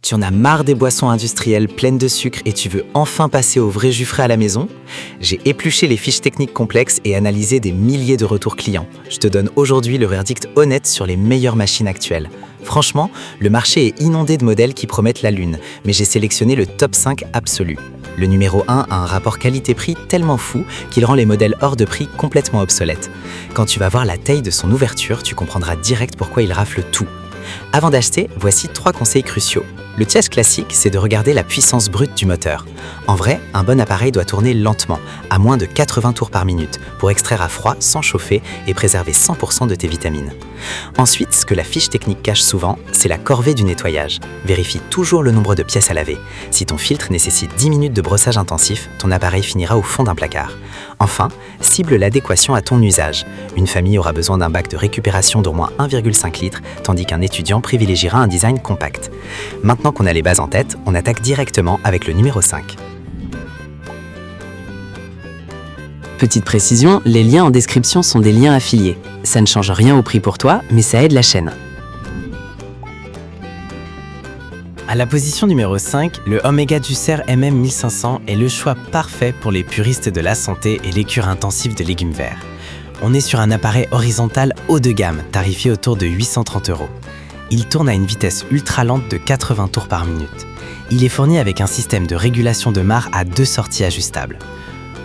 Tu en as marre des boissons industrielles pleines de sucre et tu veux enfin passer au vrai jus frais à la maison? J'ai épluché les fiches techniques complexes et analysé des milliers de retours clients. Je te donne aujourd'hui le verdict honnête sur les meilleures machines actuelles. Franchement, le marché est inondé de modèles qui promettent la lune, mais j'ai sélectionné le top 5 absolu. Le numéro 1 a un rapport qualité-prix tellement fou qu'il rend les modèles hors de prix complètement obsolètes. Quand tu vas voir la taille de son ouverture, tu comprendras direct pourquoi il rafle tout. Avant d'acheter, voici 3 conseils cruciaux. Le test classique, c'est de regarder la puissance brute du moteur. En vrai, un bon appareil doit tourner lentement, à moins de 80 tours par minute, pour extraire à froid sans chauffer et préserver 100% de tes vitamines. Ensuite, ce que la fiche technique cache souvent, c'est la corvée du nettoyage. Vérifie toujours le nombre de pièces à laver. Si ton filtre nécessite 10 minutes de brossage intensif, ton appareil finira au fond d'un placard. Enfin, cible l'adéquation à ton usage. Une famille aura besoin d'un bac de récupération d'au moins 1,5 litre, tandis qu'un étudiant privilégiera un design compact. Maintenant qu'on a les bases en tête, on attaque directement avec le numéro 5. Petite précision, les liens en description sont des liens affiliés. Ça ne change rien au prix pour toi, mais ça aide la chaîne. À la position numéro 5, le Omega Juicer MM1500 est le choix parfait pour les puristes de la santé et les cures intensives de légumes verts. On est sur un appareil horizontal haut de gamme, tarifé autour de 830 €. Il tourne à une vitesse ultra lente de 80 tours par minute. Il est fourni avec un système de régulation de marc à 2 sorties ajustables.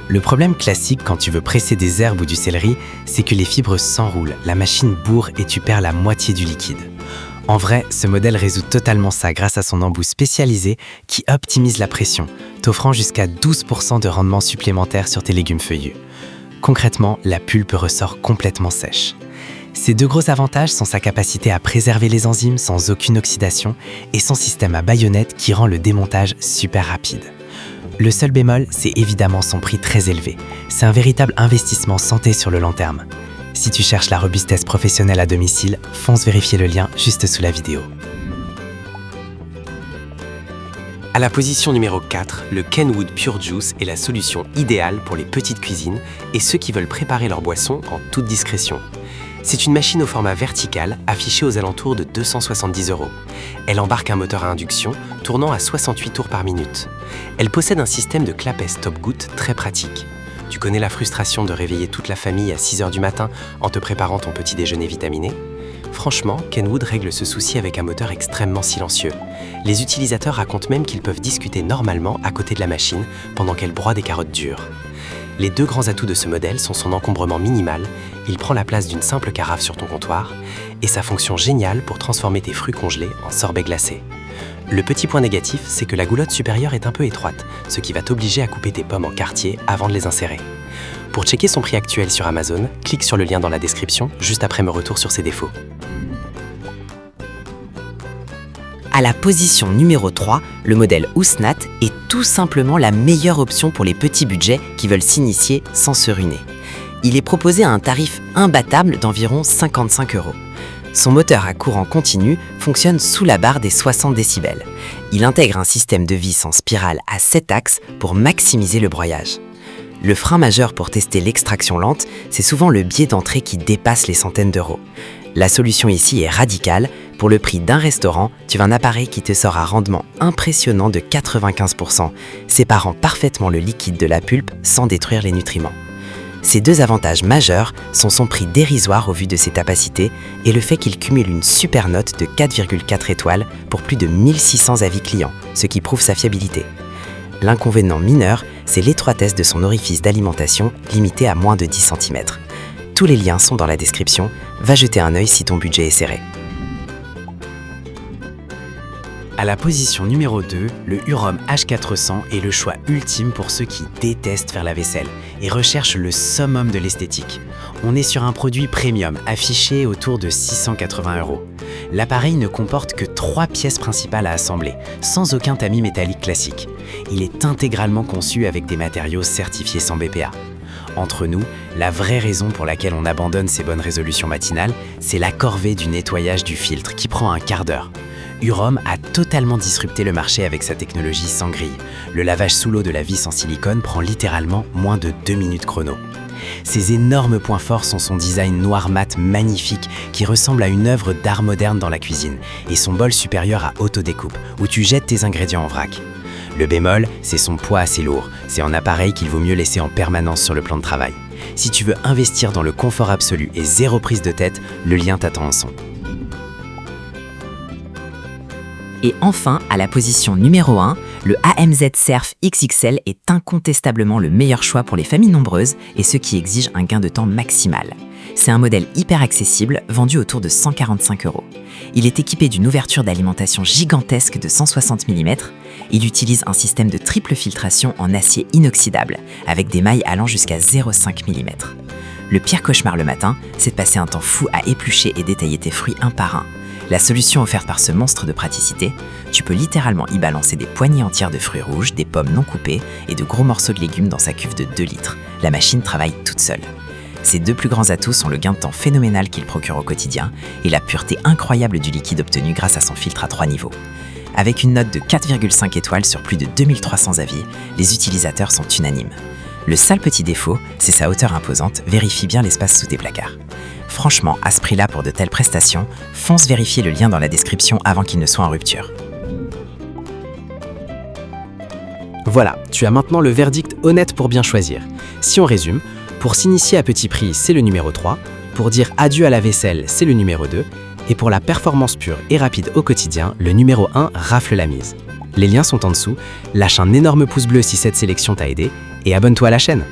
Le problème classique quand tu veux presser des herbes ou du céleri, c'est que les fibres s'enroulent, la machine bourre et tu perds la moitié du liquide. En vrai, ce modèle résout totalement ça grâce à son embout spécialisé qui optimise la pression, t'offrant jusqu'à 12% de rendement supplémentaire sur tes légumes feuillus. Concrètement, la pulpe ressort complètement sèche. Ses 2 gros avantages sont sa capacité à préserver les enzymes sans aucune oxydation et son système à baïonnette qui rend le démontage super rapide. Le seul bémol, c'est évidemment son prix très élevé. C'est un véritable investissement santé sur le long terme. Si tu cherches la robustesse professionnelle à domicile, fonce vérifier le lien juste sous la vidéo. À la position numéro 4, le Kenwood Pure Juice est la solution idéale pour les petites cuisines et ceux qui veulent préparer leur boisson en toute discrétion. C'est une machine au format vertical affichée aux alentours de 270 €. Elle embarque un moteur à induction tournant à 68 tours par minute. Elle possède un système de clapet stop-goutte très pratique. Tu connais la frustration de réveiller toute la famille à 6 h du matin en te préparant ton petit déjeuner vitaminé? Franchement, Kenwood règle ce souci avec un moteur extrêmement silencieux. Les utilisateurs racontent même qu'ils peuvent discuter normalement à côté de la machine pendant qu'elle broie des carottes dures. Les 2 grands atouts de ce modèle sont son encombrement minimal, il prend la place d'une simple carafe sur ton comptoir, et sa fonction géniale pour transformer tes fruits congelés en sorbet glacé. Le petit point négatif, c'est que la goulotte supérieure est un peu étroite, ce qui va t'obliger à couper tes pommes en quartier avant de les insérer. Pour checker son prix actuel sur Amazon, clique sur le lien dans la description, juste après mon retour sur ses défauts. À la position numéro 3, le modèle Ousnat est tout simplement la meilleure option pour les petits budgets qui veulent s'initier sans se ruiner. Il est proposé à un tarif imbattable d'environ 55 €. Son moteur à courant continu fonctionne sous la barre des 60 décibels. Il intègre un système de vis en spirale à 7 axes pour maximiser le broyage. Le frein majeur pour tester l'extraction lente, c'est souvent le biais d'entrée qui dépasse les centaines d'euros. La solution ici est radicale. Pour le prix d'un restaurant, tu as un appareil qui te sort un rendement impressionnant de 95%, séparant parfaitement le liquide de la pulpe sans détruire les nutriments. Ces 2 avantages majeurs sont son prix dérisoire au vu de ses capacités et le fait qu'il cumule une super note de 4,4 étoiles pour plus de 1600 avis clients, ce qui prouve sa fiabilité. L'inconvénient mineur, c'est l'étroitesse de son orifice d'alimentation limité à moins de 10 cm. Tous les liens sont dans la description, va jeter un œil si ton budget est serré. À la position numéro 2, le Hurom H400 est le choix ultime pour ceux qui détestent faire la vaisselle et recherchent le summum de l'esthétique. On est sur un produit premium affiché autour de 680 €. L'appareil ne comporte que 3 pièces principales à assembler, sans aucun tamis métallique classique. Il est intégralement conçu avec des matériaux certifiés sans BPA. Entre nous, la vraie raison pour laquelle on abandonne ces bonnes résolutions matinales, c'est la corvée du nettoyage du filtre qui prend un quart d'heure. Hurom a totalement disrupté le marché avec sa technologie sans grille. Le lavage sous l'eau de la vis en silicone prend littéralement moins de 2 minutes chrono. Ses énormes points forts sont son design noir mat magnifique qui ressemble à une œuvre d'art moderne dans la cuisine et son bol supérieur à autodécoupe où tu jettes tes ingrédients en vrac. Le bémol, c'est son poids assez lourd. C'est un appareil qu'il vaut mieux laisser en permanence sur le plan de travail. Si tu veux investir dans le confort absolu et zéro prise de tête, le lien t'attend en son. Et enfin, à la position numéro 1, le AMZ Surf XXL est incontestablement le meilleur choix pour les familles nombreuses et ceux qui exigent un gain de temps maximal. C'est un modèle hyper accessible, vendu autour de 145 €. Il est équipé d'une ouverture d'alimentation gigantesque de 160 mm. Il utilise un système de triple filtration en acier inoxydable, avec des mailles allant jusqu'à 0,5 mm. Le pire cauchemar le matin, c'est de passer un temps fou à éplucher et détailler tes fruits un par un. La solution offerte par ce monstre de praticité, tu peux littéralement y balancer des poignées entières de fruits rouges, des pommes non coupées et de gros morceaux de légumes dans sa cuve de 2 litres. La machine travaille toute seule. Ses deux plus grands atouts sont le gain de temps phénoménal qu'il procure au quotidien et la pureté incroyable du liquide obtenu grâce à son filtre à 3 niveaux. Avec une note de 4,5 étoiles sur plus de 2300 avis, les utilisateurs sont unanimes. Le seul petit défaut, c'est sa hauteur imposante, vérifie bien l'espace sous tes placards. Franchement, à ce prix-là pour de telles prestations, fonce vérifier le lien dans la description avant qu'il ne soit en rupture. Voilà, tu as maintenant le verdict honnête pour bien choisir. Si on résume, pour s'initier à petit prix, c'est le numéro 3, pour dire adieu à la vaisselle, c'est le numéro 2, et pour la performance pure et rapide au quotidien, le numéro 1 rafle la mise. Les liens sont en dessous, lâche un énorme pouce bleu si cette sélection t'a aidé, et abonne-toi à la chaîne.